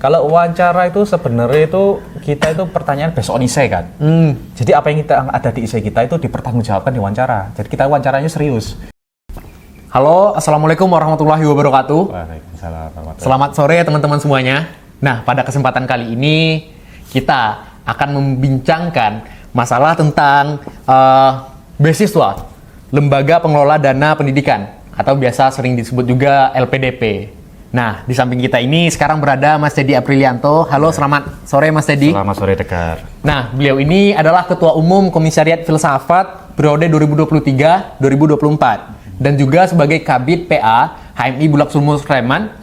Kalau wawancara itu sebenarnya itu kita itu pertanyaan based on essay kan. Jadi apa yang kita ada di essay kita itu dipertanggungjawabkan di wawancara. Jadi kita wawancaranya serius. Halo, Assalamualaikum warahmatullahi wabarakatuh. Waalaikumsalam warahmatullahi. Selamat sore teman-teman semuanya. Nah, pada kesempatan kali ini kita akan membincangkan masalah tentang beasiswa, Lembaga Pengelola Dana Pendidikan, atau biasa sering disebut juga LPDP. Nah, di samping kita ini sekarang berada Mas Teddy Aprilianto. Halo, selamat sore Mas Teddy. Selamat sore Tegar. Nah, beliau ini adalah Ketua Umum Komisariat Filsafat periode 2023-2024 dan juga sebagai Kabid PA HMI Bulak Sumur Sleman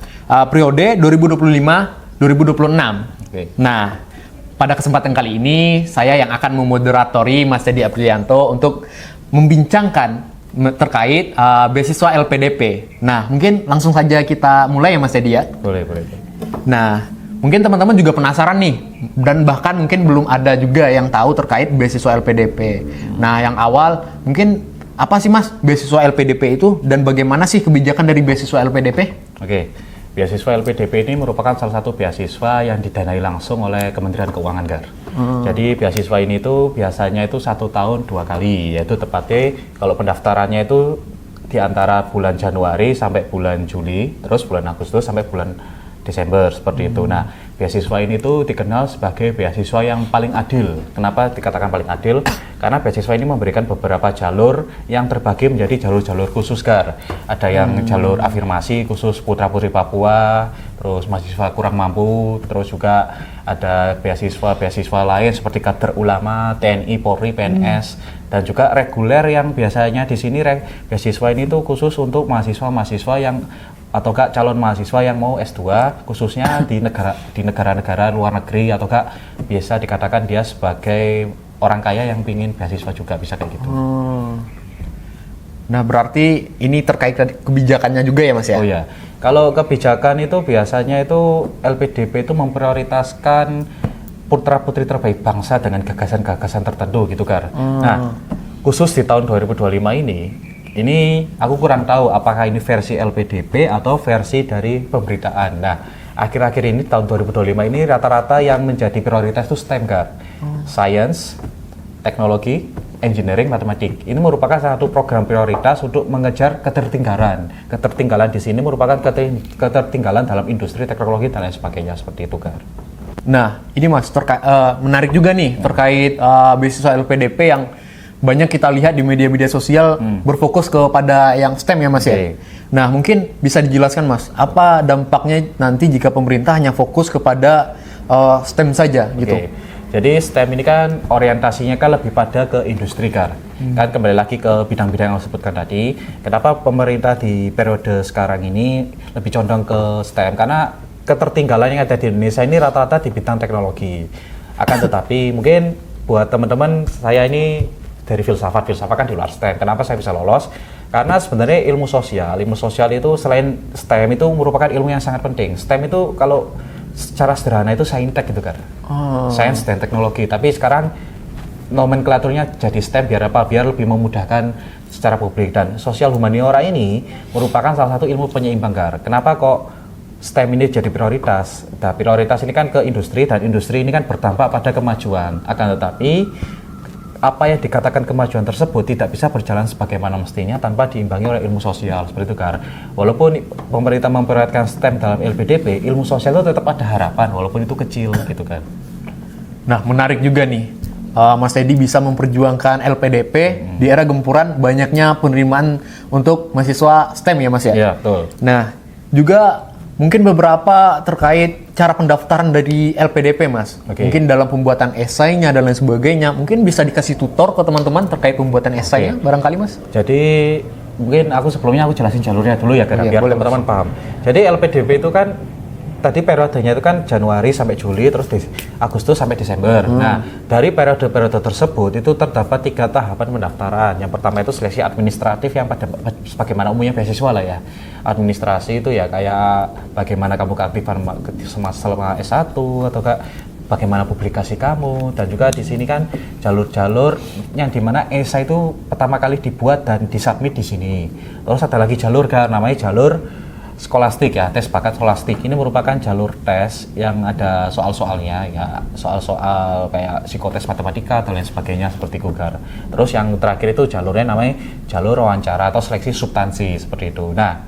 periode 2025-2026. Oke. Nah, pada kesempatan kali ini saya yang akan memoderatori Mas Teddy Aprilianto untuk membincangkan terkait beasiswa LPDP. Nah, mungkin langsung saja kita mulai ya Mas Teddy ya. Boleh. Nah, mungkin teman-teman juga penasaran nih, dan bahkan mungkin belum ada juga yang tahu terkait beasiswa LPDP. Nah, yang awal mungkin apa sih Mas beasiswa LPDP itu dan bagaimana sih kebijakan dari beasiswa LPDP? Oke. Beasiswa LPDP ini merupakan salah satu beasiswa yang didanai langsung oleh Kementerian Keuangan, Gar. Jadi beasiswa ini tuh biasanya itu 1 tahun 2 kali, yaitu tepatnya kalau pendaftarannya itu di antara bulan Januari sampai bulan Juli, terus bulan Agustus sampai bulan Desember, seperti itu. Nah, beasiswa ini tuh dikenal sebagai beasiswa yang paling adil. Kenapa dikatakan paling adil? Karena beasiswa ini memberikan beberapa jalur yang terbagi menjadi jalur-jalur khusus, Gar. Ada yang jalur afirmasi khusus putra-putri Papua, terus mahasiswa kurang mampu, terus juga ada beasiswa lain seperti kader ulama, TNI, Polri, PNS, dan juga reguler yang biasanya di sini beasiswa ini tuh khusus untuk mahasiswa-mahasiswa yang atau calon mahasiswa yang mau S2 khususnya di negara-negara luar negeri, atau biasa dikatakan dia sebagai orang kaya yang pingin beasiswa juga, bisa kayak gitu. Nah, berarti ini terkait kebijakannya juga ya Mas ya? Oh ya, kalau kebijakan itu biasanya itu LPDP itu memprioritaskan putra-putri terbaik bangsa dengan gagasan-gagasan tertentu gitu, Kar. Nah, khusus di tahun 2025 ini aku kurang tahu apakah ini versi LPDP atau versi dari pemberitaan. Nah, akhir-akhir ini tahun 2025 ini rata-rata yang menjadi prioritas itu STEM, Kak. Science, teknologi, engineering, matematik. Ini merupakan satu program prioritas untuk mengejar ketertinggalan. Ketertinggalan di sini merupakan ketertinggalan dalam industri teknologi dan lain sebagainya, seperti itu, Kak. Nah, ini Mas menarik juga nih terkait beasiswa LPDP yang banyak kita lihat di media-media sosial berfokus kepada yang STEM ya Mas ya. Nah, mungkin bisa dijelaskan Mas, apa dampaknya nanti jika pemerintah hanya fokus kepada STEM saja gitu? Jadi STEM ini kan orientasinya kan lebih pada ke industri, Kar. Kan kembali lagi ke bidang-bidang yang saya sebutkan tadi. Kenapa pemerintah di periode sekarang ini lebih condong ke STEM? Karena ketertinggalan yang ada di Indonesia ini rata-rata di bidang teknologi. Akan tetapi mungkin buat teman-teman saya ini dari filsafat kan di luar STEM. Kenapa saya bisa lolos? Karena sebenarnya ilmu sosial itu selain STEM itu merupakan ilmu yang sangat penting. STEM itu kalau secara sederhana itu saintek gitu, kan. Sains dan teknologi. Tapi sekarang nomenklaturnya jadi STEM biar apa? Biar lebih memudahkan secara publik. Dan sosial humaniora ini merupakan salah satu ilmu penyeimbang, Gar. Kenapa kok STEM ini jadi prioritas? Nah, prioritas ini kan ke industri, dan industri ini kan berdampak pada kemajuan. Akan tetapi apa yang dikatakan kemajuan tersebut tidak bisa berjalan sebagaimana mestinya tanpa diimbangi oleh ilmu sosial, seperti itu, Kar. Walaupun pemerintah memprioritaskan STEM dalam LPDP, ilmu sosial itu tetap ada harapan walaupun itu kecil, gitu kan. Nah, menarik juga nih, Mas Teddy bisa memperjuangkan LPDP di era gempuran banyaknya penerimaan untuk mahasiswa STEM ya Mas ya? Iya, betul. Nah, juga mungkin beberapa terkait cara pendaftaran dari LPDP Mas. Mungkin dalam pembuatan esainya dan lain sebagainya, mungkin bisa dikasih tutor ke teman-teman terkait pembuatan esainya barangkali Mas. Jadi mungkin sebelumnya aku jelasin jalurnya dulu ya, biar teman-teman paham. Jadi LPDP itu kan tadi periodenya itu kan Januari sampai Juli, terus Agustus sampai Desember. Nah, dari periode-periode tersebut itu terdapat 3 tahapan pendaftaran. Yang pertama itu seleksi administratif yang sebagaimana umumnya beasiswa lah ya. Administrasi itu ya kayak bagaimana kamu keaktifan selama S1 atau bagaimana publikasi kamu, dan juga di sini kan jalur-jalur yang dimana esai itu pertama kali dibuat dan disubmit di sini. Terus ada lagi jalur namanya jalur skolastik ya, tes bakat skolastik ini merupakan jalur tes yang ada soal-soalnya ya, soal-soal kayak psikotes matematika dan lain sebagainya seperti Gugar. Terus yang terakhir itu jalurnya namanya jalur wawancara atau seleksi substansi seperti itu. Nah,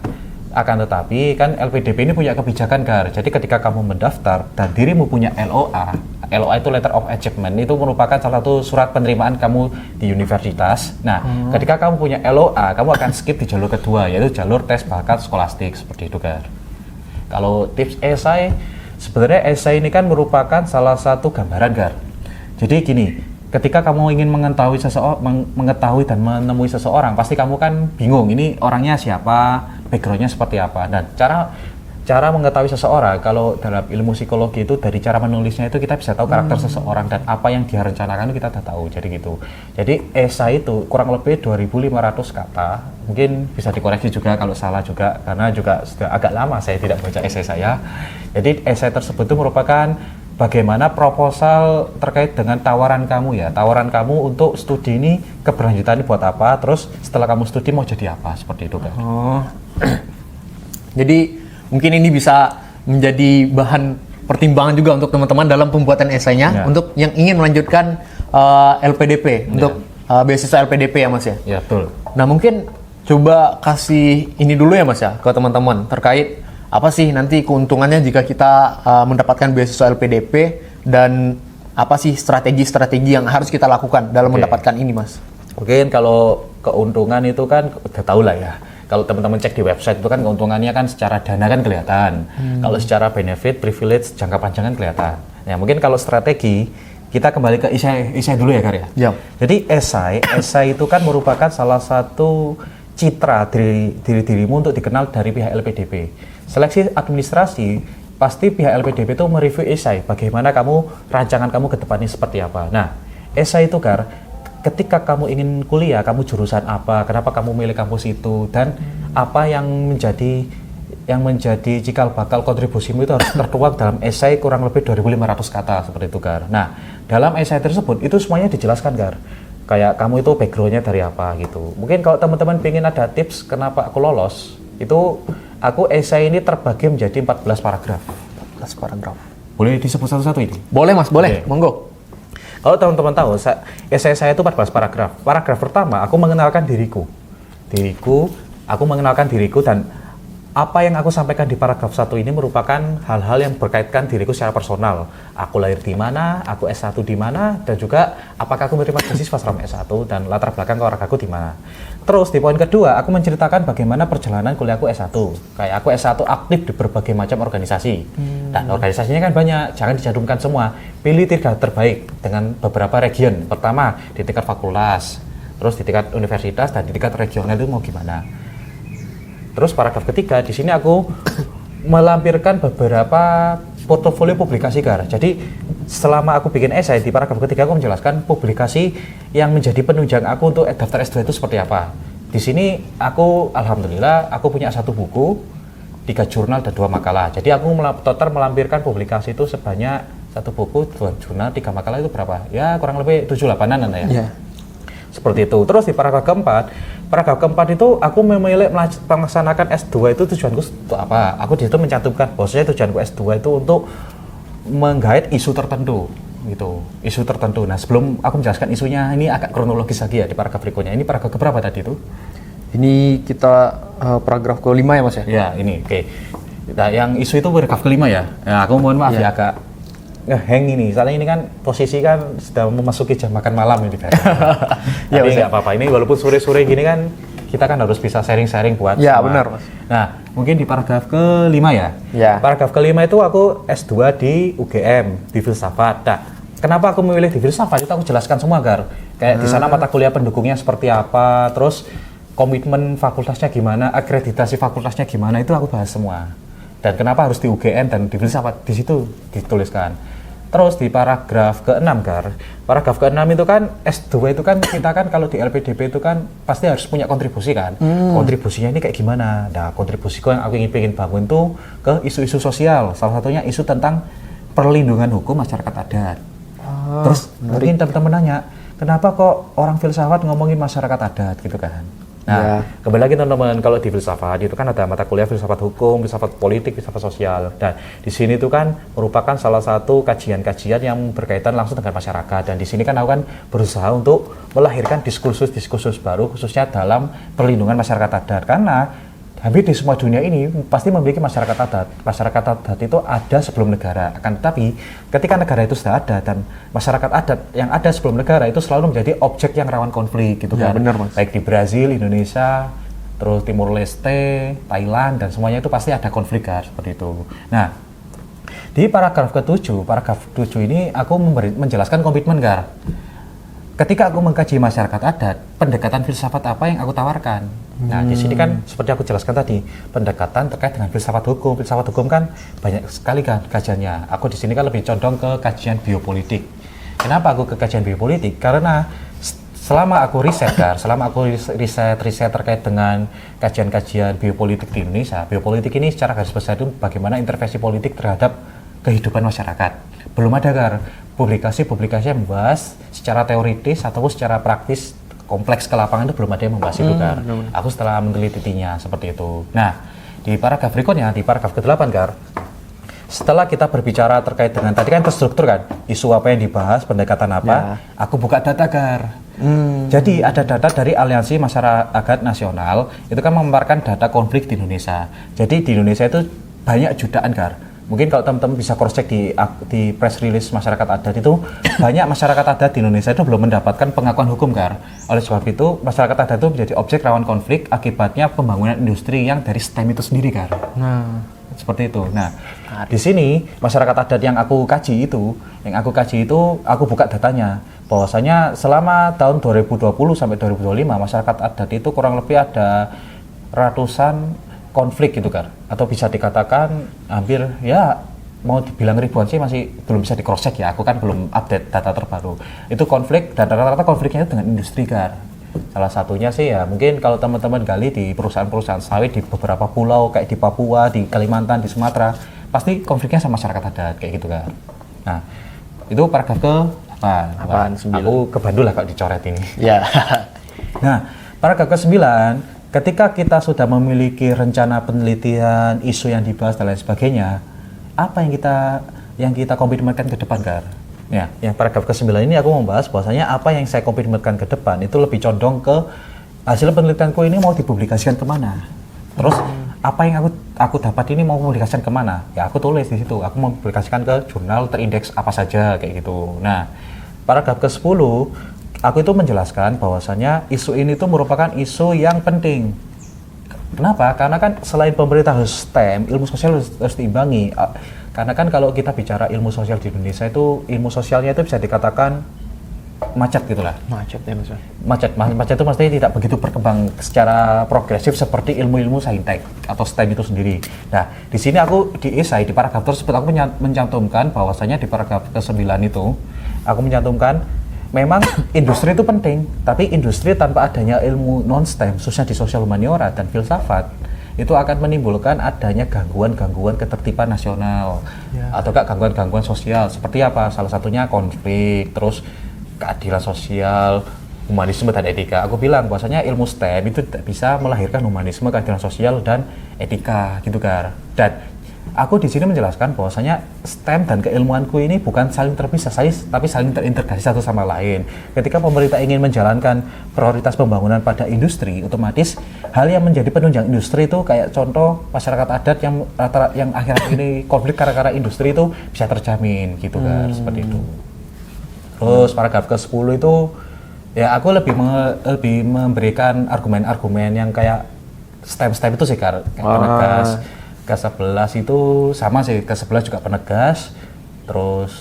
akan tetapi kan LPDP ini punya kebijakan Gar. Jadi ketika kamu mendaftar dan dirimu punya LOA, LOA itu Letter of Achievement, itu merupakan salah satu surat penerimaan kamu di universitas. Nah, ketika kamu punya LOA, kamu akan skip di jalur kedua, yaitu jalur tes bakat skolastik seperti itu Gar. Kalau tips esai, sebenarnya esai ini kan merupakan salah satu gambaran Gar. Jadi gini, ketika kamu ingin mengetahui dan menemui seseorang, pasti kamu kan bingung, ini orangnya siapa, backgroundnya seperti apa. Dan cara mengetahui seseorang, kalau dalam ilmu psikologi itu dari cara menulisnya itu kita bisa tahu karakter seseorang dan apa yang dia rencanakan itu kita udah tahu, jadi gitu. Jadi esai itu kurang lebih 2.500 kata, mungkin bisa dikoreksi juga kalau salah juga, karena juga sudah agak lama saya tidak baca esai saya. Jadi esai tersebut itu merupakan bagaimana proposal terkait dengan tawaran kamu ya, tawaran kamu untuk studi ini keberlanjutan buat apa, terus setelah kamu studi mau jadi apa, seperti itu kan. Jadi mungkin ini bisa menjadi bahan pertimbangan juga untuk teman-teman dalam pembuatan esainya untuk yang ingin melanjutkan LPDP untuk beasiswa LPDP ya Mas ya. Ya betul. Nah mungkin coba kasih ini dulu ya Mas ya ke teman-teman terkait apa sih nanti keuntungannya jika kita mendapatkan beasiswa LPDP dan apa sih strategi-strategi yang harus kita lakukan dalam mendapatkan ini Mas? Mungkin kalau keuntungan itu kan udah tahu lah ya. Kalau teman-teman cek di website itu kan keuntungannya kan secara dana kan kelihatan. Kalau secara benefit, privilege, jangka panjang kan kelihatan. Ya mungkin kalau strategi, kita kembali ke esai dulu ya Kar ya. Yep. Jadi esai itu kan merupakan salah satu citra dirimu untuk dikenal dari pihak LPDP. Seleksi administrasi, pasti pihak LPDP itu mereview esai, bagaimana rancangan kamu ke depannya seperti apa. Nah, esai itu Kar, ketika kamu ingin kuliah, kamu jurusan apa, kenapa kamu milih kampus itu, dan apa yang menjadi cikal bakal kontribusimu itu harus tertuang dalam esai kurang lebih 2.500 kata seperti itu Gar. Nah, dalam esai tersebut itu semuanya dijelaskan Gar. Kayak kamu itu backgroundnya dari apa gitu. Mungkin kalau teman-teman pengen ada tips kenapa aku lolos, itu aku esai ini terbagi menjadi 14 paragraf. 14 paragraf. Boleh disebut satu-satu ini? Boleh Mas, boleh. Oke. Monggo. Kalau teman-teman tahu, esai saya itu 14 paragraf. Paragraf pertama, aku mengenalkan diriku. Aku mengenalkan diriku dan apa yang aku sampaikan di paragraf 1 ini merupakan hal-hal yang berkaitan diriku secara personal. Aku lahir di mana, aku S1 di mana, dan juga apakah aku menerima beasiswa selama S1 dan latar belakang keluargaku di mana. Terus di poin kedua, aku menceritakan bagaimana perjalanan kuliahku S1. Kayak aku S1 aktif di berbagai macam organisasi. Dan organisasinya kan banyak, jangan dicantumkan semua. Pilih 3 terbaik dengan beberapa region. Pertama, di tingkat fakultas, terus di tingkat universitas, dan di tingkat regional itu mau gimana. Terus paragraf ketiga, di sini aku melampirkan beberapa portofolio publikasi Gar. Jadi selama aku bikin esai, di paragraf ketiga aku menjelaskan publikasi yang menjadi penunjang aku untuk daftar S2 itu seperti apa. Di sini aku, alhamdulillah, aku punya 1 buku, 3 jurnal dan 2 makalah. Jadi aku total melampirkan publikasi itu sebanyak 1 buku, 2 jurnal, 3 makalah itu berapa? Ya kurang lebih 7-8an ya. Yeah. Seperti itu. Terus di paragraf keempat itu aku memilih melaksanakan S2 itu tujuanku untuk apa? Aku di situ mencantumkan bahwasanya tujuanku S2 itu untuk menggait isu tertentu gitu. Isu tertentu. Nah, sebelum aku menjelaskan isunya, ini agak kronologis lagi ya di paragraf berikutnya. Ini paragraf keberapa tadi itu? Ini kita paragraf ke-5 ya Mas ya? Ya, ini. Oke. Nah, yang isu itu paragraf ke-5 ya. Nah, aku mohon maaf ya agak ngeheng ini, soalnya ini kan posisi kan sudah memasuki jam makan malam ini kan. Ya, tapi nggak apa-apa, ini walaupun sore-sore gini kan kita kan harus bisa sharing-sharing buat ya semua. benar Mas. Nah mungkin di paragraf ke-5 ya. Paragraf ke-5 itu aku S2 di UGM di filsafat. Nah, kenapa aku memilih di filsafat itu aku jelaskan semua Gar. Kayak di sana mata kuliah pendukungnya seperti apa, terus komitmen fakultasnya gimana, akreditasi fakultasnya gimana, itu aku bahas semua. Dan kenapa harus di UGM dan di filsafat, di situ dituliskan. Terus di paragraf ke-6 Gar, paragraf ke-6 itu kan S2 itu kan kita kan kalau di LPDP itu kan pasti harus punya kontribusi kan. Kontribusinya ini kayak gimana? Nah, kontribusiku yang aku ingin bangun tuh ke isu-isu sosial. Salah satunya isu tentang perlindungan hukum masyarakat adat. Terus mungkin teman-teman nanya, kenapa kok orang filsafat ngomongin masyarakat adat gitu kan? Nah, kembali lagi teman-teman, kalau di filsafat itu kan ada mata kuliah filsafat hukum, filsafat politik, filsafat sosial. Dan di sini itu kan merupakan salah satu kajian-kajian yang berkaitan langsung dengan masyarakat. Dan di sini kan aku kan berusaha untuk melahirkan diskursus-diskursus baru khususnya dalam perlindungan masyarakat adat. Karena hampir di semua dunia ini pasti memiliki masyarakat adat. Masyarakat adat itu ada sebelum negara. Akan tetapi ketika negara itu sudah ada dan masyarakat adat yang ada sebelum negara itu selalu menjadi objek yang rawan konflik gitu Ya, kan. benar, Mas. Baik di Brazil, Indonesia, terus Timur Leste, Thailand dan semuanya itu pasti ada konflik kan seperti itu. Nah, di paragraf ke-7 ini aku menjelaskan komitmen Gar. Ketika aku mengkaji masyarakat adat, pendekatan filsafat apa yang aku tawarkan? Nah, di sini kan seperti aku jelaskan tadi, pendekatan terkait dengan filsafat hukum. Filsafat hukum kan banyak sekali kan kajiannya. Aku di sini kan lebih condong ke kajian biopolitik. Kenapa aku ke kajian biopolitik? Karena selama aku riset terkait dengan kajian-kajian biopolitik di Indonesia, biopolitik ini secara garis besar itu bagaimana intervensi politik terhadap kehidupan masyarakat. Belum ada Gar publikasi-publikasi yang membahas secara teoritis ataupun secara praktis kompleks ke lapangan itu belum ada yang membahas itu Gar. Aku setelah menelitinya seperti itu. Nah, di paragraf berikutnya, di paragraf ke-8 Gar, setelah kita berbicara terkait dengan tadi kan terstruktur kan, isu apa yang dibahas, pendekatan apa, aku buka data Gar. Jadi ada data dari Aliansi Masyarakat Nasional, itu kan memaparkan data konflik di Indonesia. Jadi di Indonesia itu banyak jutaan Gar. Mungkin kalau teman-teman bisa cross check di press release masyarakat adat itu banyak masyarakat adat di Indonesia itu belum mendapatkan pengakuan hukum Gar. Oleh sebab itu masyarakat adat itu menjadi objek rawan konflik akibatnya pembangunan industri yang dari STEM itu sendiri Gar. Nah, seperti itu. Nah, di sini masyarakat adat yang aku kaji itu, aku buka datanya bahwasanya selama tahun 2020 sampai 2025 masyarakat adat itu kurang lebih ada ratusan konflik gitu kan, atau bisa dikatakan hampir ya mau dibilang ribuan sih masih belum bisa di cross check ya, aku kan belum update data terbaru. Itu konflik dan rata-rata konfliknya itu dengan industri kan. Salah satunya sih ya mungkin kalau teman-teman gali di perusahaan-perusahaan sawit di beberapa pulau kayak di Papua, di Kalimantan, di Sumatera, pasti konfliknya sama masyarakat adat kayak gitu kan. Nah, itu paragraf ke apa? Aku ke Bandung lah kalau dicoret ini. Ya. Nah, paragraf ke-9, ketika kita sudah memiliki rencana penelitian, isu yang dibahas dan lain sebagainya, apa yang kita komitmenkan ke depan Gar? Ya, yang paragraf ke-9 ini aku membahas bahwasanya apa yang saya komitmenkan ke depan itu lebih condong ke hasil penelitianku ini mau dipublikasikan kemana. Terus apa yang aku dapat ini mau publikasikan kemana? Ya aku tulis di situ, aku mau publikasikan ke jurnal terindeks apa saja kayak gitu. Nah, paragraf ke-10 aku itu menjelaskan bahwasanya isu ini tuh merupakan isu yang penting. Kenapa? Karena kan selain pemerintah harus STEM, ilmu sosial harus diimbangi. Karena kan kalau kita bicara ilmu sosial di Indonesia itu, ilmu sosialnya itu bisa dikatakan macet gitu lah. Macet ya Mas. Macet itu maksudnya tidak begitu berkembang secara progresif seperti ilmu-ilmu saintek atau STEM itu sendiri. Nah, di sini aku di esai, di paragraf tersebut aku mencantumkan bahwasanya di paragraf ke-9 itu, aku mencantumkan memang industri itu penting, tapi industri tanpa adanya ilmu non-STEM, khususnya di sosial humaniora dan filsafat, itu akan menimbulkan adanya gangguan-gangguan ketertiban nasional, atau gangguan-gangguan sosial. Seperti apa? Salah satunya konflik, terus keadilan sosial, humanisme dan etika. Aku bilang bahwasanya ilmu STEM itu tidak bisa melahirkan humanisme, keadilan sosial dan etika, gitu kan. Dan aku di sini menjelaskan bahwasanya STEM dan keilmuanku ini bukan saling terpisah, tapi saling terintegrasi satu sama lain. Ketika pemerintah ingin menjalankan prioritas pembangunan pada industri, otomatis hal yang menjadi penunjang industri itu kayak contoh masyarakat adat yang akhir-akhir ini konflik karena industri itu bisa terjamin gitu kan, seperti itu. Terus paragraf ke-10 itu ya aku lebih memberikan argumen-argumen yang kayak STEM itu sih kayak penegas. Ke-11 itu sama sih, ke-11 juga penegas. Terus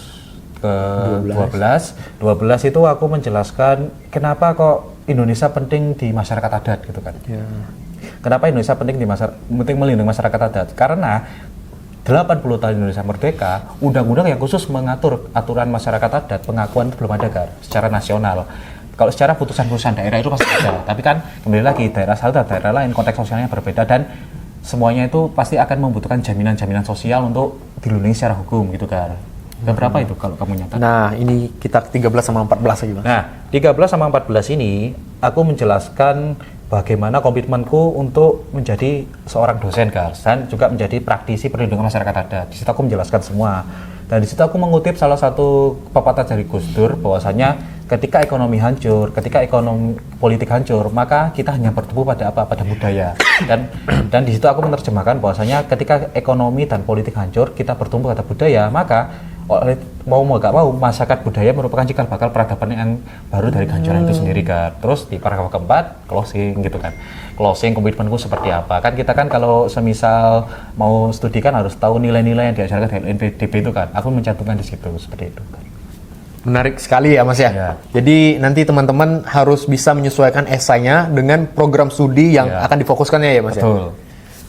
ke-12 itu aku menjelaskan kenapa kok Indonesia penting di masyarakat adat gitu kan. Kenapa Indonesia penting melindungi masyarakat adat? Karena 80 tahun Indonesia merdeka, undang-undang yang khusus mengatur aturan masyarakat adat, pengakuan itu belum ada kan secara nasional. Kalau secara putusan-putusan daerah itu pasti ada, tapi kan kembali lagi daerah satu dan daerah lain konteks sosialnya berbeda dan semuanya itu pasti akan membutuhkan jaminan-jaminan sosial untuk dilindungi secara hukum gitu kan. Dan berapa itu kalau kamu nyatat? Nah, ini kita 13 sama 14 lagi Mas. Nah, 13 sama 14 ini aku menjelaskan bagaimana komitmenku untuk menjadi seorang dosen Gar, dan juga menjadi praktisi perlindungan masyarakat adat. Di situ aku menjelaskan semua. Dan di situ aku mengutip salah satu pepatah dari Gus Dur bahwasanya ketika ekonomi hancur, ketika ekonomi politik hancur, maka kita hanya bertumbuh pada apa? Pada budaya. Dan di situ aku menerjemahkan bahwasanya ketika ekonomi dan politik hancur, kita bertumbuh pada budaya, maka mau gak mau masyarakat budaya merupakan cikal bakal peradaban yang baru dari kehancuran itu sendiri kan. Terus di paragraf keempat closing gitu kan, closing komitmenku seperti apa kan. Kita kan kalau semisal mau studi kan harus tahu nilai-nilai yang diajarkan dari LPDP itu kan, aku mencantumkan di situ seperti itu kan. Menarik sekali ya Mas ya. Ya. Jadi nanti teman-teman harus bisa menyesuaikan esainya dengan program studi yang Ya. akan difokuskannya ya Mas Betul. ya.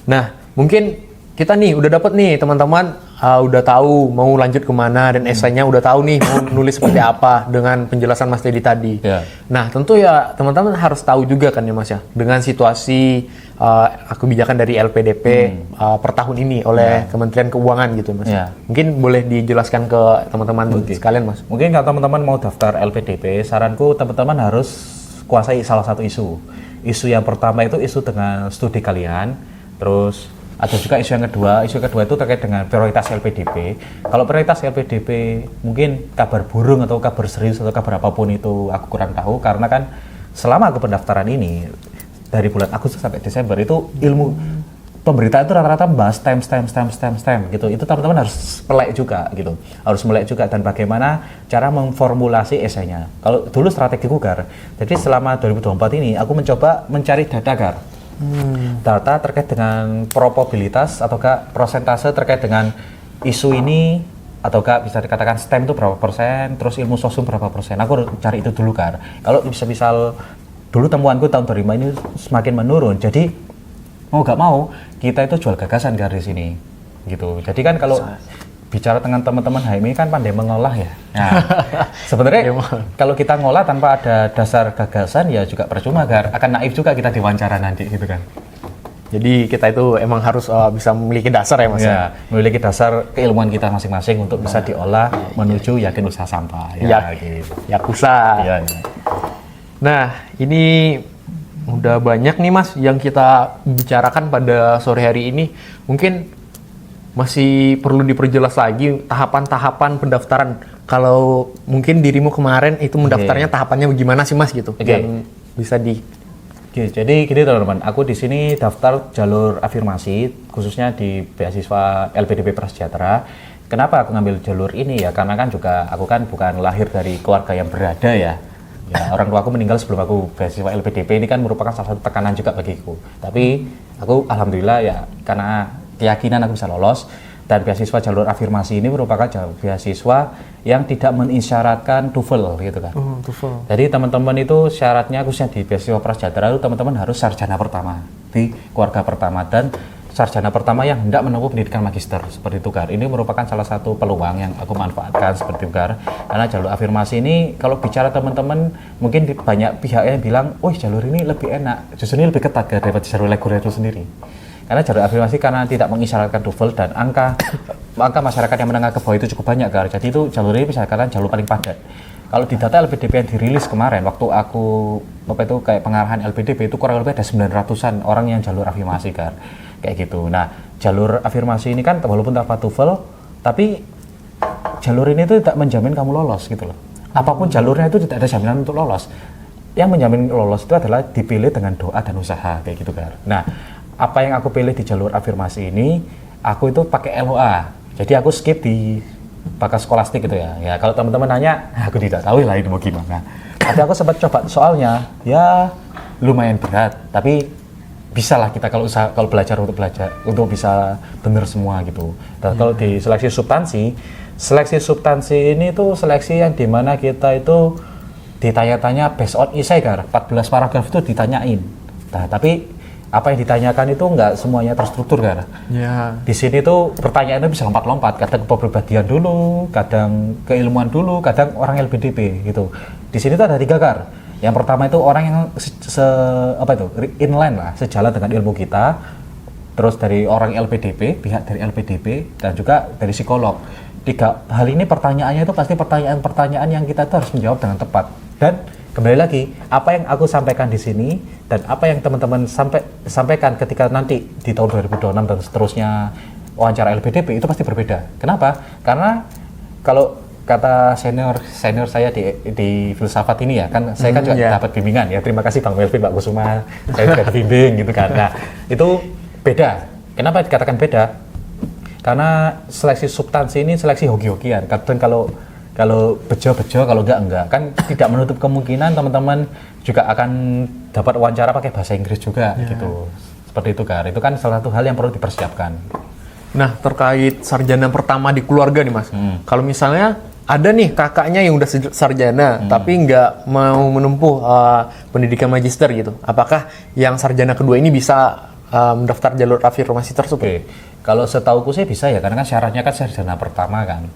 Nah mungkin kita nih udah dapat nih teman-teman udah tahu mau lanjut kemana dan esainya udah tahu nih mau nulis seperti apa dengan penjelasan Mas Dedi tadi. Ya. Nah tentu ya teman-teman harus tahu juga kan ya Mas ya dengan situasi kebijakan dari LPDP per tahun ini oleh Kementerian Keuangan gitu Mas. Ya. Mungkin boleh dijelaskan ke teman-teman sekalian Mas. Mungkin kalau teman-teman mau daftar LPDP, saranku teman-teman harus kuasai salah satu isu. Isu yang pertama itu isu dengan studi kalian, terus ada juga isu yang kedua itu terkait dengan prioritas LPDP. Kalau prioritas LPDP mungkin kabar burung atau kabar serius atau kabar apapun itu aku kurang tahu, karena kan selama aku pendaftaran ini dari bulan Agustus sampai Desember itu ilmu pemberitaan itu rata-rata membahas stem gitu. Itu teman-teman harus melek juga gitu. Harus melek juga dan bagaimana cara memformulasi esainya. Kalau dulu strategiku Gar. Jadi selama 2024 ini aku mencoba mencari data Gar. Data terkait dengan probabilitas ataukah prosentase terkait dengan isu ini, ataukah bisa dikatakan STEM itu berapa persen, terus ilmu sosum berapa persen. Aku cari itu dulu Gar. Kalau misal dulu temuanku tahun 2005 ini semakin menurun. Jadi mau gak mau kita itu jual gagasan Gar di sini gitu. Jadi kan kalau bicara dengan teman-teman HMI kan pandai mengolah ya. Nah, sebenarnya kalau kita ngolah tanpa ada dasar gagasan ya juga percuma Gar. Akan naif juga kita diwawancara nanti gitu kan. Jadi kita itu emang harus bisa memiliki dasar ya Mas Ya, memiliki dasar keilmuan kita masing-masing untuk bisa diolah menuju yakin usaha sampah ya, gitu. Yakuza. Ya. Nah, ini udah banyak nih Mas yang kita bicarakan pada sore hari ini. Mungkin masih perlu diperjelas lagi tahapan-tahapan pendaftaran. Kalau mungkin dirimu kemarin itu mendaftarnya tahapannya bagaimana sih Mas gitu? Yang bisa di Oke, jadi gini teman-teman, aku di sini daftar jalur afirmasi khususnya di beasiswa LPDP Prasejahtera. Kenapa aku ngambil jalur ini ya? Karena kan juga aku kan bukan lahir dari keluarga yang berada ya. Ya, orang tua aku meninggal sebelum aku beasiswa LPDP, ini kan merupakan salah satu tekanan juga bagiku. Tapi aku alhamdulillah ya karena keyakinan aku bisa lolos, dan beasiswa jalur afirmasi ini merupakan beasiswa yang tidak mengisyaratkan TOEFL gitu kan. TOEFL. Jadi teman-teman itu syaratnya khususnya di beasiswa Prasejahtera itu teman-teman harus sarjana pertama di keluarga pertama dan sarjana pertama yang hendak menempuh pendidikan magister seperti itu Gar. Ini merupakan salah satu peluang yang aku manfaatkan seperti itu Gar. Karena jalur afirmasi ini kalau bicara teman-teman mungkin banyak pihak yang bilang, "Oh, jalur ini lebih enak." Justru ini lebih ketat Gar daripada jalur reguler itu sendiri. Karena jalur afirmasi karena tidak mengisyaratkan TOEFL dan angka masyarakat yang menengah ke bawah itu cukup banyak Gar. Jadi itu jalur ini bisa dikatakan jalur paling padat. Kalau di data LPDP yang dirilis kemarin waktu aku kayak pengarahan LPDP itu kurang lebih ada 900-an orang yang jalur afirmasi Gar. Kayak gitu. Nah, jalur afirmasi ini kan walaupun tanpa TOEFL, tapi jalur ini tuh tidak menjamin kamu lolos gitu loh. Apapun jalurnya itu tidak ada jaminan untuk lolos. Yang menjamin lolos itu adalah dipilih dengan doa dan usaha kayak gitu Gar. Nah, apa yang aku pilih di jalur afirmasi ini, aku itu pakai LOA. Jadi aku skip di bakas skolastik gitu ya. Ya kalau teman-teman nanya, aku tidak tahu lah ini mau gimana. Tapi aku sempat coba soalnya, ya lumayan berat. Tapi bisa lah kita kalau belajar untuk bisa benar semua gitu. Dan kalau di seleksi substansi ini tuh seleksi yang dimana kita itu ditanya-tanya based on essay Gar. 14 paragraf itu ditanyain. Nah tapi apa yang ditanyakan itu nggak semuanya terstruktur Gar. Ya. Di sini tuh pertanyaannya bisa lompat-lompat, kadang kepribadian dulu, kadang keilmuan dulu, kadang orang LPDP gitu. Di sini tuh ada 3 Gar. Yang pertama itu orang yang inline lah, sejalan dengan ilmu kita. Terus dari orang LPDP, pihak dari LPDP dan juga dari psikolog. 3 hal ini pertanyaannya itu pasti pertanyaan-pertanyaan yang kita tuh harus menjawab dengan tepat. Dan kembali lagi apa yang aku sampaikan di sini dan apa yang teman-teman sampaikan ketika nanti di tahun 2026 dan seterusnya wawancara LPDP itu pasti berbeda. Kenapa? Karena kalau kata senior saya di filsafat ini ya kan, saya kan juga dapat bimbingan ya. Terima kasih Bang Melvin, Mbak Kusuma, saya juga dibimbing gitu kan. Nah itu beda. Kenapa dikatakan beda? Karena seleksi substansi ini seleksi hoki-hokian. Kadang kalau bejo-bejo, kalau enggak kan tidak menutup kemungkinan teman-teman juga akan dapat wawancara pakai bahasa Inggris juga gitu. Seperti itu kan. Itu kan salah satu hal yang perlu dipersiapkan. Nah, terkait sarjana pertama di keluarga nih Mas. Kalau misalnya ada nih kakaknya yang udah sarjana tapi nggak mau menempuh pendidikan magister gitu. Apakah yang sarjana kedua ini bisa mendaftar jalur afirmasi tersebut? Oke. Kalau setauku sih bisa ya, karena kan syaratnya kan sarjana pertama kan.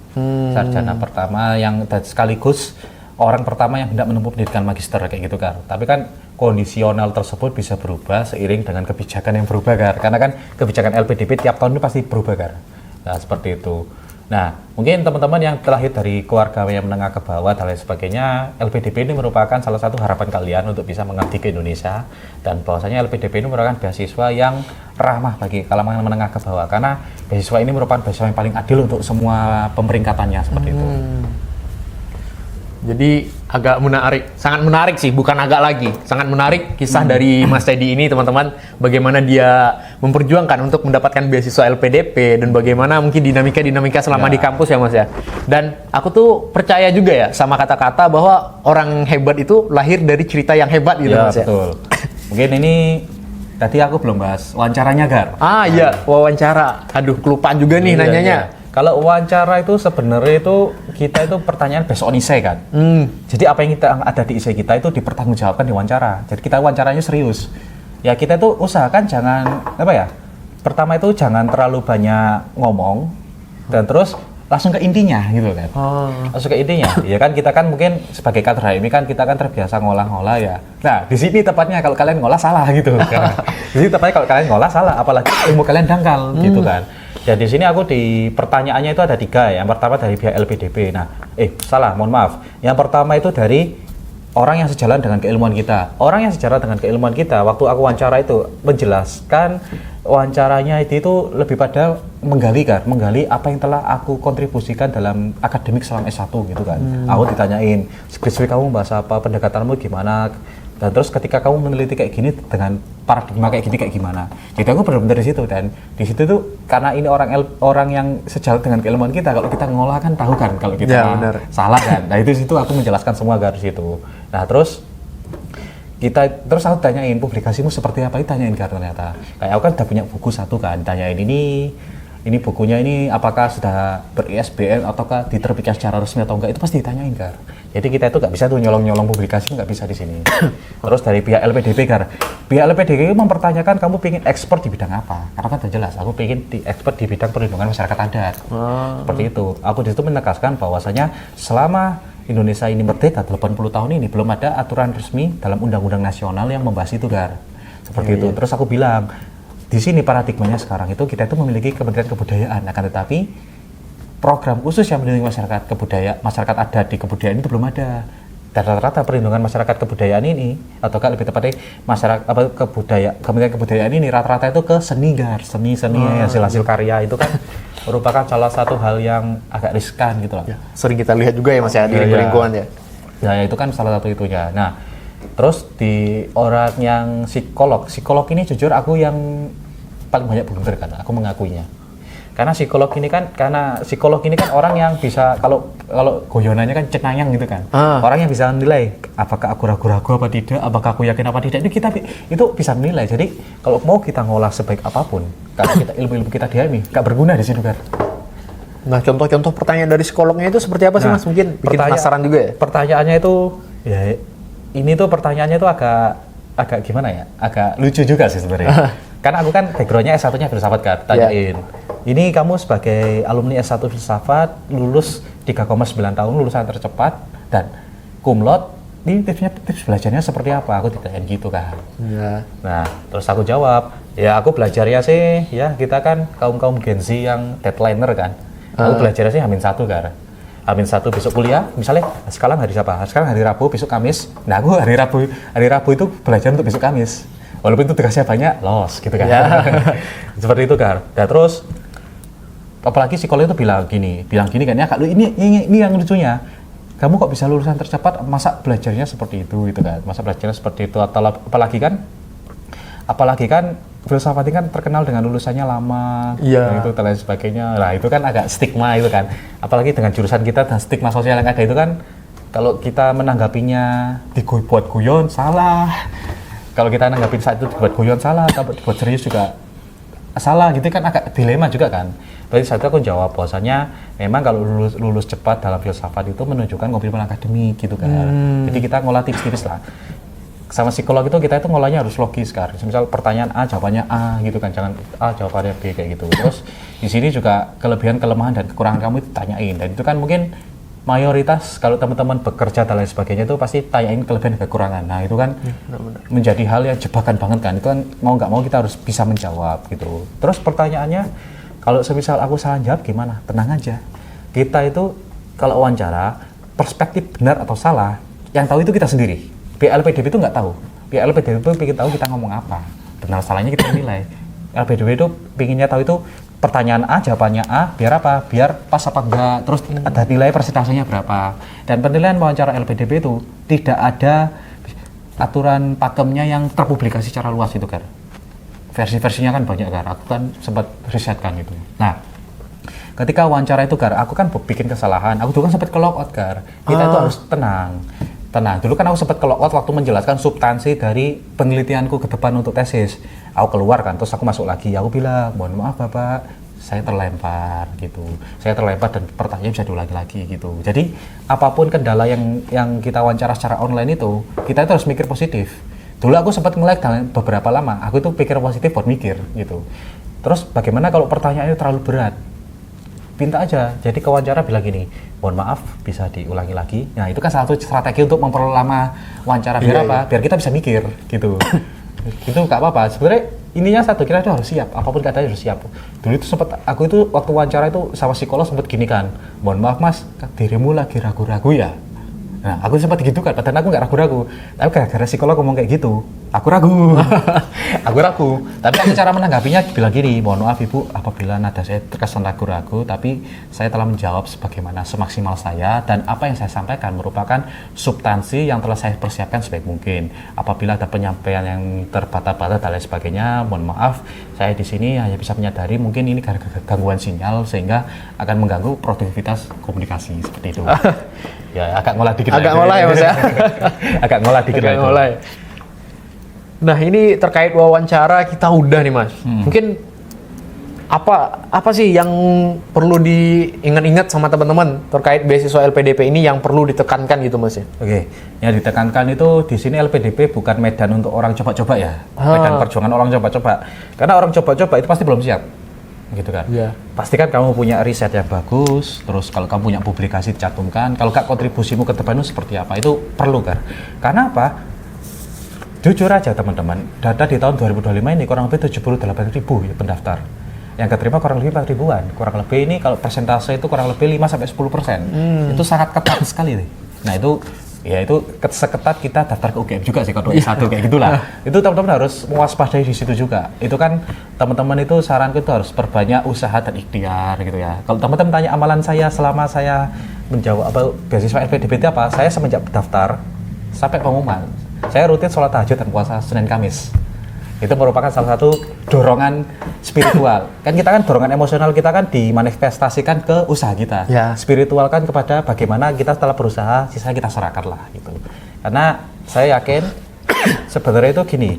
Sarjana pertama yang sekaligus orang pertama yang hendak menempuh pendidikan magister kayak gitu kan. Tapi kan kondisional tersebut bisa berubah seiring dengan kebijakan yang berubah kan. Karena kan kebijakan LPDP tiap tahun itu pasti berubah kan. Nah, seperti itu. Nah, mungkin teman-teman yang terlahir dari keluarga yang menengah ke bawah dan lain sebagainya, LPDP ini merupakan salah satu harapan kalian untuk bisa mengabdi ke Indonesia, dan bahwasanya LPDP ini merupakan beasiswa yang ramah bagi kalangan menengah ke bawah, karena beasiswa ini merupakan beasiswa yang paling adil untuk semua pemeringkatannya seperti itu. Jadi agak menarik, sangat menarik sih, bukan agak lagi, sangat menarik kisah dari Mas Teddy ini teman-teman, bagaimana dia memperjuangkan untuk mendapatkan beasiswa LPDP dan bagaimana mungkin dinamika selama di kampus ya Mas ya. Dan aku tuh percaya juga ya sama kata-kata bahwa orang hebat itu lahir dari cerita yang hebat gitu Mas ya. Betul. Mungkin ini tadi aku belum bahas wawancaranya Gar. Iya, wawancara. Aduh, kelupaan juga nih nanyanya. Iya. Kalau wawancara itu sebenarnya itu kita itu pertanyaan based on essay kan. Jadi apa yang kita ada di essay kita itu dipertanggungjawabkan di wawancara. Jadi kita wawancaranya serius. Ya kita itu usahakan jangan apa ya. Pertama itu jangan terlalu banyak ngomong dan terus langsung ke intinya gitu kan. Langsung ke intinya. Ya kan kita kan mungkin sebagai kadra ini kan kita kan terbiasa ngolah-ngolah ya. Nah, di sini tepatnya kalau kalian ngolah salah gitu kan. Di sini tepatnya kalau kalian ngolah salah, apalagi ilmu kalian dangkal gitu kan. Dan di sini aku di pertanyaannya itu ada 3. Yang pertama dari pihak LPDP. Nah, salah, mohon maaf. Yang pertama itu dari orang yang sejalan dengan keilmuan kita. Orang yang sejalan dengan keilmuan kita, waktu aku wawancara itu menjelaskan wawancaranya itu lebih pada menggali apa yang telah aku kontribusikan dalam akademik selama S1 gitu kan. Aku ditanyain, skripsi kamu bahasa apa, pendekatanmu gimana, dan terus ketika kamu meneliti kayak gini dengan paradigma kayak gini kayak gimana. Jadi aku benar-benar di situ, dan di situ tuh karena ini orang yang sejalan dengan keilmuan kita, kalau kita ngolah kan tahu kan kalau kita salah kan. Nah itu situ aku menjelaskan semua garis itu. Nah terus aku tanyain publikasimu seperti apa, ditanyain kan ternyata. Kayak aku kan udah punya buku 1 kan, tanyain ini bukunya ini apakah sudah ber-ISBN ataukah diterbitkan secara resmi atau enggak, itu pasti ditanyain kan. Jadi kita itu nggak bisa tuh nyolong-nyolong publikasi, nggak bisa di sini. Terus dari pihak LPDP kan, pihak LPDP mempertanyakan kamu pengen ekspor di bidang apa? Karena kan jelas, aku pengen ekspor di bidang perlindungan masyarakat adat. Seperti itu. Aku di situ menegaskan bahwasanya selama Indonesia ini merdeka 80 tahun ini belum ada aturan resmi dalam undang-undang nasional yang membahas itu Gar. Seperti itu. Terus aku bilang, di sini paradigmanya sekarang itu kita itu memiliki Kementerian Kebudayaan, akan tetapi program khusus yang melindungi masyarakat adat di kebudayaan itu belum ada. Dan rata-rata perlindungan masyarakat kebudayaan ini, atau lebih tepatnya Kementerian Kebudayaan ini rata-rata itu ke seni Gar, seni hasil karya itu kan merupakan salah satu hal yang agak riskan gitu loh. Sering kita lihat juga ya Mas ya di lingkungan ya. Ya itu kan salah satu itunya. Nah, terus di orang yang psikolog ini jujur aku yang paling banyak blunder kan, aku mengakuinya. Karena psikolog ini kan orang yang bisa kalau goyonannya kan cenayang gitu kan. Orang yang bisa menilai apakah aku ragu-ragu apa tidak, apakah aku yakin apa tidak, itu bisa menilai. Jadi kalau mau kita ngolah sebaik apapun, kalau kita ilmu kita dihami, gak berguna di situ kan. Nah, contoh-contoh pertanyaan dari psikolognya itu seperti apa sih Mas? Mungkin bikin penasaran juga ya. Pertanyaannya itu ya ini tuh pertanyaannya tuh agak gimana ya? Agak lucu juga sih sebenarnya. Karena aku kan backgroundnya S1-nya filsafat kan, tanyain. Ini kamu sebagai alumni S1 filsafat lulus 3,9 tahun, lulusan tercepat dan cum laude, ini tips belajarnya seperti apa? Aku ditanyain gitu kan. Nah, terus aku jawab, ya aku belajarnya sih, ya kita kan kaum Gen Z yang deadlineer kan. Aku belajarnya sih H-1 kan. Amin satu besok kuliah, misalnya sekarang hari apa? Sekarang hari Rabu, besok Kamis. Nah aku hari Rabu itu belajar untuk besok Kamis. Walaupun itu tugasnya banyak, los gitu kan. Seperti itu kan. Dan terus apalagi psikolog itu bilang gini kan ya, Kak, ini yang lucunya. Kamu kok bisa lulusan tercepat, masa belajarnya seperti itu gitu kan. Masa belajarnya seperti itu, atau apalagi kan filsafat ini kan terkenal dengan lulusannya lama, dan itu dan lain sebagainya. Nah itu kan agak stigma itu kan. Apalagi dengan jurusan kita dan stigma sosial yang ada itu kan, kalau kita menanggapinya dibuat guyon salah. Kalau kita nanggapin saat itu dibuat guyon salah, atau dibuat serius juga salah gitu kan, agak dilema juga kan. Berarti saat itu aku jawab bahwasanya memang kalau lulus cepat dalam filsafat itu menunjukkan komitmen akademik gitu kan. Jadi kita ngolah tipis-tipis lah. Sama psikolog itu kita itu ngolahnya harus logis kan. Misal pertanyaan A jawabannya A gitu kan, jangan A jawabannya B kayak gitu. Terus di sini juga kelebihan, kelemahan dan kekurangan kamu itu tanyain, dan itu kan mungkin mayoritas kalau teman-teman bekerja dan lain sebagainya itu pasti tanyain kelebihan dan kekurangan. Nah itu kan menjadi hal yang jebakan banget kan. Itu kan mau nggak mau kita harus bisa menjawab gitu. Terus pertanyaannya, kalau semisal aku salah jawab gimana? Tenang aja. Kita itu kalau wawancara perspektif benar atau salah, yang tahu itu kita sendiri. LPDB itu nggak tahu. LPDB itu pengen tahu kita ngomong apa. Benar salahnya kita nilai. LPDB itu pengennya tahu itu pertanyaan A, jawabannya A, biar apa? Biar pas apa enggak, terus ada nilai persentasenya berapa. Dan penilaian wawancara LPDB itu tidak ada aturan pakemnya yang terpublikasi secara luas itu kan. Versi-versinya kan banyak kan, aku kan sempat riset kan itu. Nah, ketika wawancara itu kan, aku kan bikin kesalahan, aku juga kan sempat ke-logout kan. Kita itu harus tenang. Dulu kan aku sempat ke-logout waktu menjelaskan substansi dari penelitianku ke depan untuk tesis. Aku keluar kan, terus aku masuk lagi, aku bilang, mohon maaf Bapak, saya terlempar gitu. Saya terlempar dan pertanyaan bisa diulangi lagi gitu. Jadi apapun kendala yang kita wawancara secara online itu, kita itu harus mikir positif. Dulu aku sempat nge-lag dalam beberapa lama, aku itu pikir positif buat mikir gitu. Terus bagaimana kalau pertanyaannya terlalu berat? Pinta aja, jadi kewawancara bilang gini, mohon maaf bisa diulangi lagi. Nah itu kan salah satu strategi untuk memperlama wawancara, biar apa? Biar kita bisa mikir gitu. Itu gak apa-apa, sebenarnya ininya satu, kita itu harus siap, apapun keadaannya harus siap. Dulu itu sempat, aku itu waktu wawancara itu sama psikolog sempat gini kan, mohon maaf mas, dirimu lagi ragu-ragu ya? Nah aku sempat gitu kan, padahal aku gak ragu-ragu, tapi gara-gara psikolog ngomong kayak gitu, aku ragu. Aku ragu, tapi aku cara menanggapinya bilang gini, mohon maaf ibu apabila nada saya terkesan ragu-ragu, tapi saya telah menjawab sebagaimana semaksimal saya, dan apa yang saya sampaikan merupakan substansi yang telah saya persiapkan sebaik mungkin. Apabila ada penyampaian yang terbata-bata dan lain sebagainya, mohon maaf, saya di sini hanya bisa menyadari mungkin ini gara-gara gangguan sinyal sehingga akan mengganggu produktivitas komunikasi seperti itu. Ya agak ngolah dikit. Agak ngolah ya mas ya. Agak ngolah dikit lah itu. Nah ini terkait wawancara kita udah nih mas. Mungkin apa sih yang perlu diingat-ingat sama teman-teman terkait beasiswa LPDP ini yang perlu ditekankan gitu mas ya? Oke, yang ditekankan itu di sini LPDP bukan medan untuk orang coba-coba ya, medan perjuangan orang coba-coba. Karena orang coba-coba itu pasti belum siap, gitu kan? Yeah. Pastikan kamu punya riset yang bagus, terus kalau kamu punya publikasi dicantumkan, kalau nggak kontribusimu ke depan itu seperti apa, itu perlu kan? Karena apa? Jujur aja teman-teman, data di tahun 2025 ini kurang lebih 78.000 ya pendaftar. Yang keterima kurang lebih 4 ribuan. Kurang lebih ini kalau persentase itu kurang lebih 5-10%. Itu sangat ketat sekali nih. Nah itu ya itu seketat kita daftar ke UGM juga sih kalau S1 kayak gitulah. Itu teman-teman harus mewaspadai di situ juga. Itu kan teman-teman itu saranku itu harus perbanyak usaha dan ikhtiar gitu ya. Kalau teman-teman tanya amalan saya selama saya menjawab apa beasiswa LPDP itu apa? Saya semenjak daftar sampai pengumuman, saya rutin sholat tahajud dan puasa Senin Kamis. Itu merupakan salah satu dorongan spiritual. Kan kita kan dorongan emosional kita kan dimanifestasikan ke usaha kita. Ya. Spiritual kan kepada bagaimana kita setelah berusaha, sisanya kita serahkan lah gitu. Karena saya yakin sebenarnya itu gini,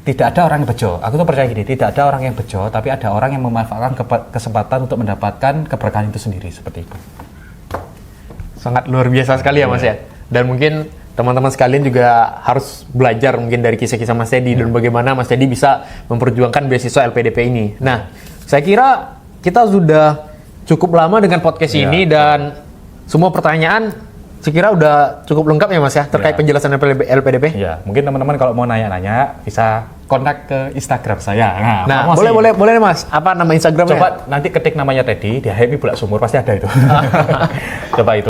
tidak ada orang yang bejo. Aku tuh percaya gini, tidak ada orang yang bejo, tapi ada orang yang memanfaatkan kesempatan untuk mendapatkan keberkahan itu sendiri seperti itu. Sangat luar biasa sekali ya mas ya. Dan mungkin teman-teman sekalian juga harus belajar mungkin dari kisah-kisah Mas Teddy dan bagaimana Mas Teddy bisa memperjuangkan beasiswa LPDP ini. Nah, saya kira kita sudah cukup lama dengan podcast ini dan semua pertanyaan sekira udah cukup lengkap ya Mas ya terkait Ya. penjelasan LPDP. Ya, mungkin teman-teman kalau mau nanya-nanya bisa kontak ke Instagram saya. Nah, promosi. boleh nih Mas. Apa nama Instagramnya? Coba nanti ketik namanya Teddy, di HMI Bulak Sumur pasti ada itu. Coba itu.